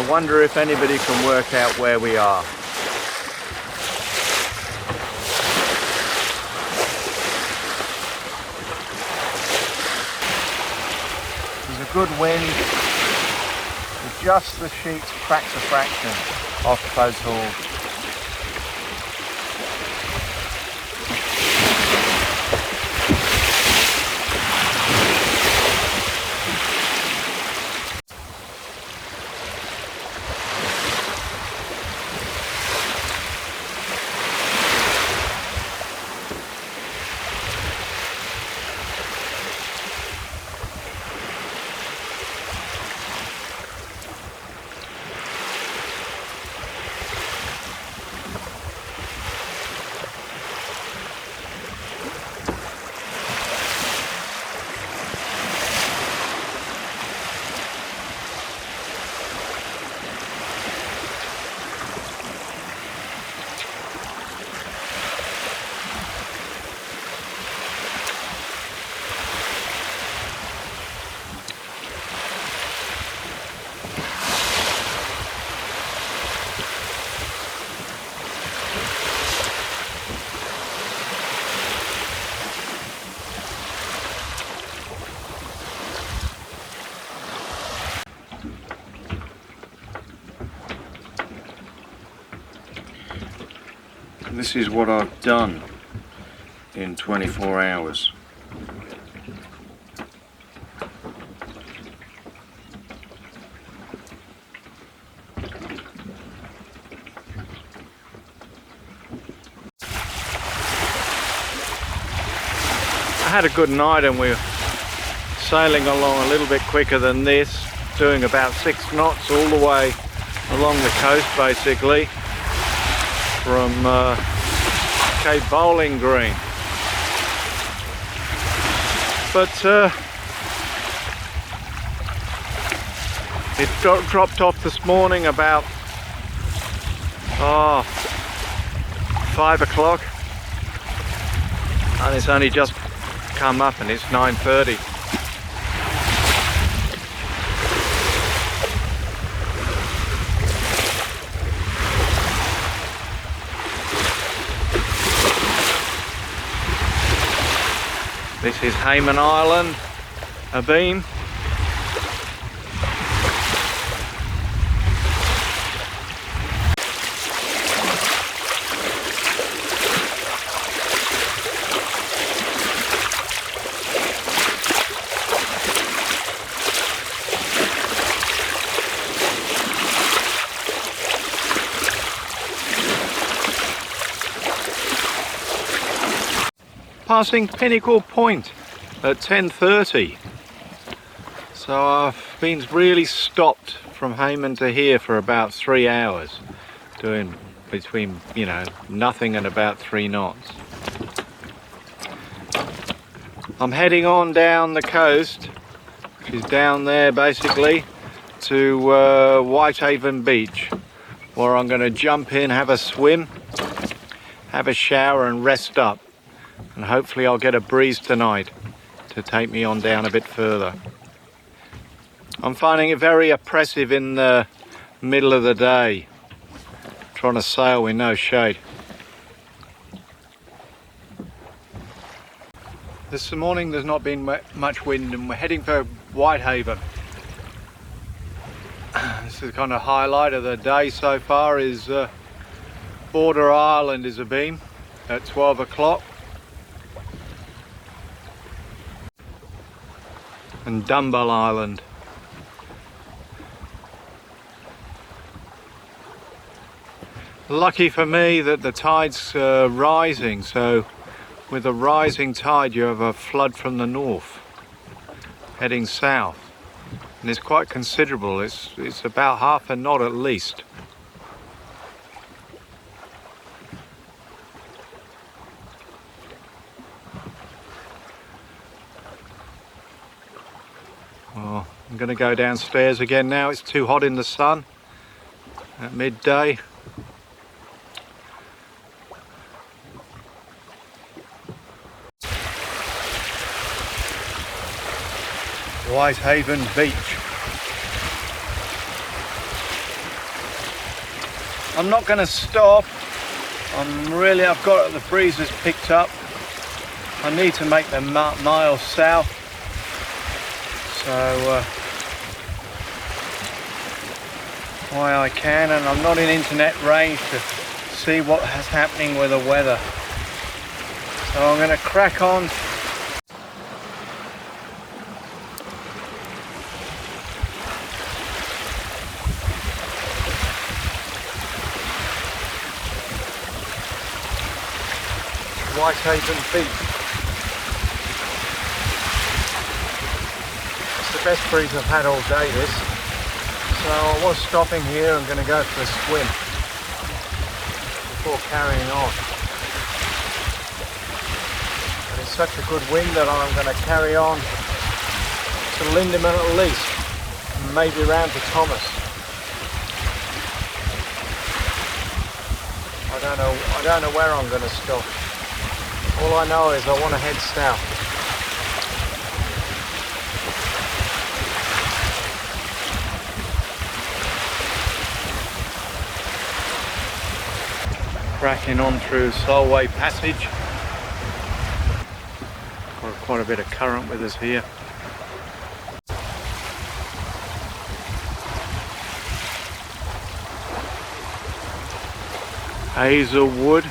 I wonder if anybody can work out where we are. There's a good wind. Just the sheets cracked a fraction off both hauls. This is what I've done in 24 hours. I had a good night and we're sailing along a little bit quicker than this, doing about 6 knots all the way along the coast basically from Cape Bowling Green. But it dropped off this morning about 5 o'clock and it's only just come up and it's 9:30. This is Hayman Island, abeam. Passing Pinnacle Point at 10:30, so I've been really stopped from Hayman to here for about 3 hours, doing between, you know, nothing and about 3 knots. I'm heading on down the coast, which is down there basically, to Whitehaven Beach, where I'm going to jump in, have a swim, have a shower and rest up. And hopefully I'll get a breeze tonight to take me on down a bit further. I'm finding it very oppressive in the middle of the day, trying to sail with no shade. This morning there's not been much wind and we're heading for Whitehaven. This is the kind of highlight of the day so far is Border Island is abeam at 12 o'clock. And Dumble Island. Lucky for me that the tide's rising, so with a rising tide you have a flood from the north heading south, and it's quite considerable. It's about half a knot at least. Well, I'm going to go downstairs again now. It's too hot in the sun at midday. Whitehaven Beach. I'm not going to stop. I've got the breeze has picked up. I need to make the mile south, so why I can, and I'm not in internet range to see what is happening with the weather. So I'm going to crack on. Whitehaven Beach. It's the best breeze I've had all day, this. So I was stopping here. I'm going to go for a swim before carrying on. But it's such a good wind that I'm going to carry on to Lindeman at least, and maybe round to Thomas. I don't know where I'm going to stop. All I know is I want to head south. Cracking on through Solway Passage. Got quite a bit of current with us here. Hazelwood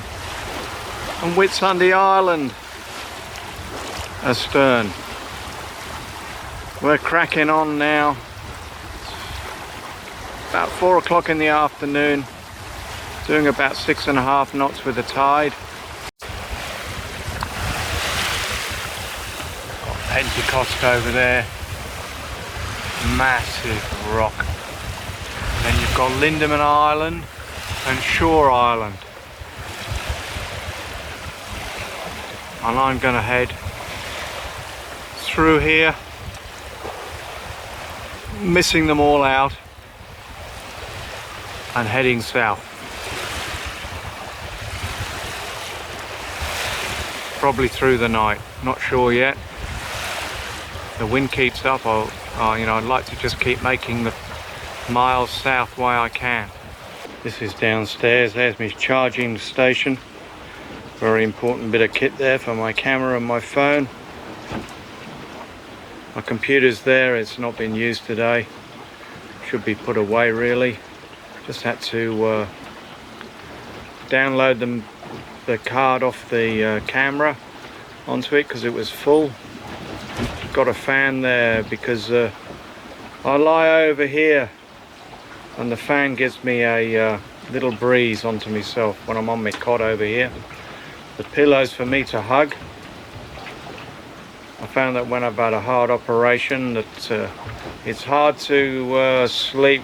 and Whitsunday Island astern. We're cracking on now. It's about 4 o'clock in the afternoon, doing about 6.5 knots with the tide. Got Pentecost over there, massive rock. And then you've got Lindeman Island and Shore Island. And I'm going to head through here, missing them all out, and heading south. Probably through the night, not sure yet. The wind keeps up. I'd like to just keep making the miles south while I can. This is downstairs. There's my charging station. Very important bit of kit there for my camera and my phone. My computer's there, it's not been used today. Should be put away really. Just had to download the card off the camera onto it because it was full. Got a fan there because I lie over here and the fan gives me a little breeze onto myself when I'm on my cot over here. The pillows for me to hug. I found that when I've had a hard operation that it's hard to sleep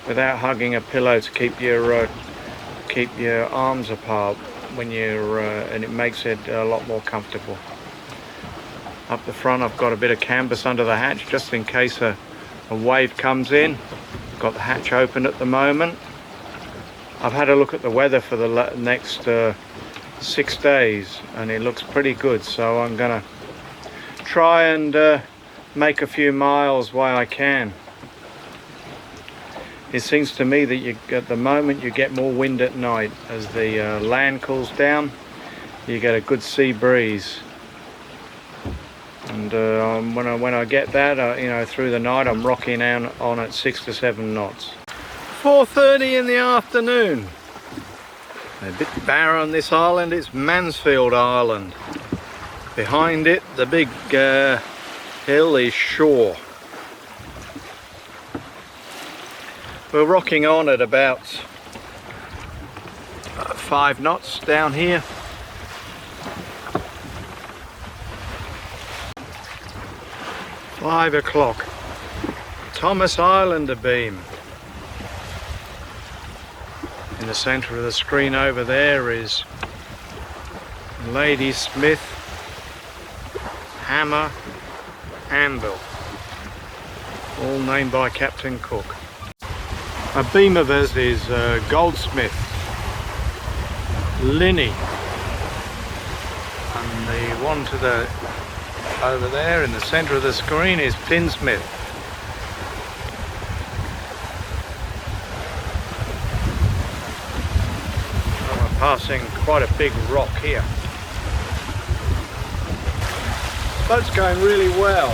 without hugging a pillow to keep your arms apart when you're and it makes it a lot more comfortable. Up the front I've got a bit of canvas under the hatch just in case a wave comes in. Got the hatch open at the moment. I've had a look at the weather for the next 6 days and it looks pretty good, so I'm gonna try and make a few miles while I can. It seems to me that at the moment you get more wind at night as the land cools down. You get a good sea breeze, and when I get that, through the night I'm rocking on at 6 to 7 knots. 4:30 in the afternoon. A bit barren on this island. It's Mansfield Island. Behind it, the big hill is Shore. We're rocking on at about 5 knots down here. Five o'clock. Thomas Island abeam. In the centre of the screen over there is Lady Smith, Hammer, Anvil, all named by Captain Cook. A beam of us is Goldsmith, Linney, and the one to the over there in the centre of the screen is Tinsmith. passing quite a big rock here. Boat's going really well,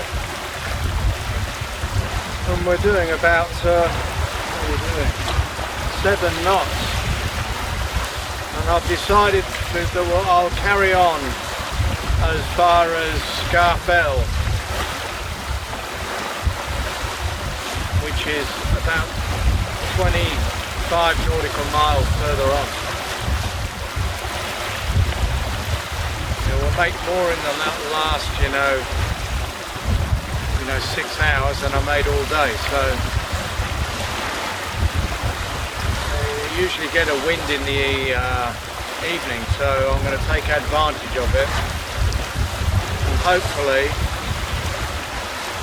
and we're doing about 7 knots, and I've decided that I'll carry on as far as Scawfell, which is about 25 nautical miles further on. We'll make more in the last, 6 hours than I made all day. So we usually get a wind in the evening, so I'm going to take advantage of it. And hopefully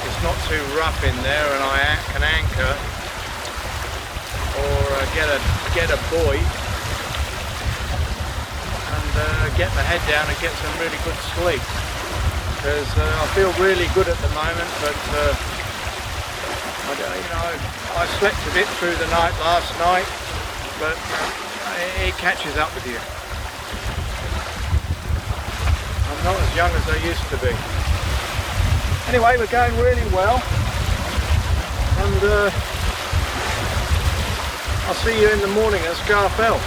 it's not too rough in there, and I can anchor or get a buoy. Get my head down and get some really good sleep, because I feel really good at the moment, but I slept a bit through the night last night, but it catches up with you. I'm not as young as I used to be. Anyway, we're going really well, and I'll see you in the morning at Scawfell.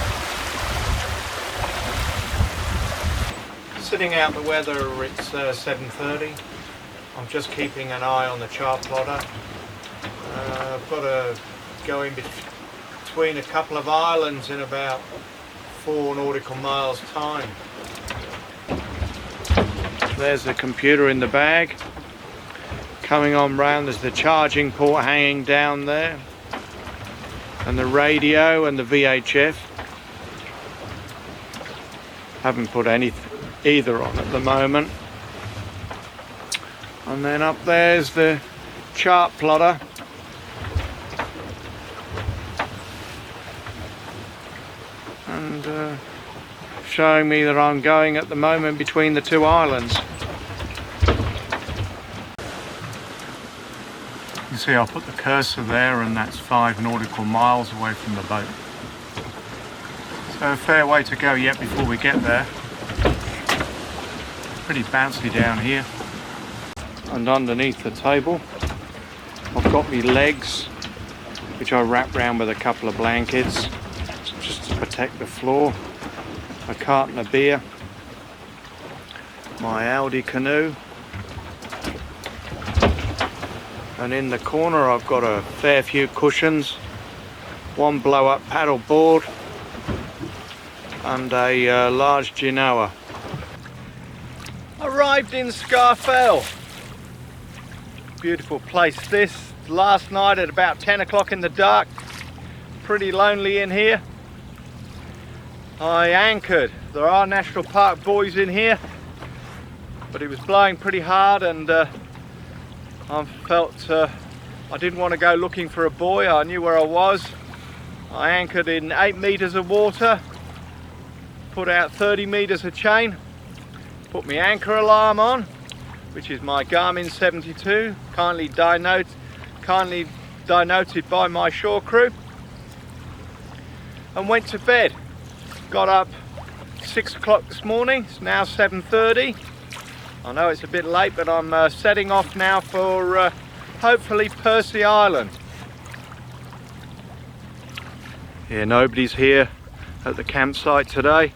Sitting out the weather, it's 7:30. I'm just keeping an eye on the chart plotter. I've got to go in between a couple of islands in about 4 nautical miles time. There's the computer in the bag. Coming on round, there's the charging port hanging down there, and the radio and the VHF. Haven't put either on at the moment. And then up there's the chart plotter, and showing me that I'm going at the moment between the 2 islands. You see, I'll put the cursor there, and that's 5 nautical miles away from the boat. So a fair way to go yet before we get there. Pretty bouncy down here. And underneath the table I've got my legs, which I wrap round with a couple of blankets just to protect the floor, a carton of beer, my Audi canoe, and in the corner I've got a fair few cushions, 1 blow-up paddle board, and a large genoa. Arrived in Scawfell. Beautiful place this. Last night at about 10 o'clock in the dark. Pretty lonely in here. I anchored. There are national park buoys in here, but it was blowing pretty hard, and I felt I didn't want to go looking for a buoy. I knew where I was. I anchored in 8 meters of water, put out 30 meters of chain, put my anchor alarm on, which is my Garmin 72, kindly denoted by my shore crew, and went to bed. Got up 6 o'clock this morning. It's now 7:30. I know it's a bit late, but I'm setting off now for hopefully Percy Island. Yeah, nobody's here at the campsite today.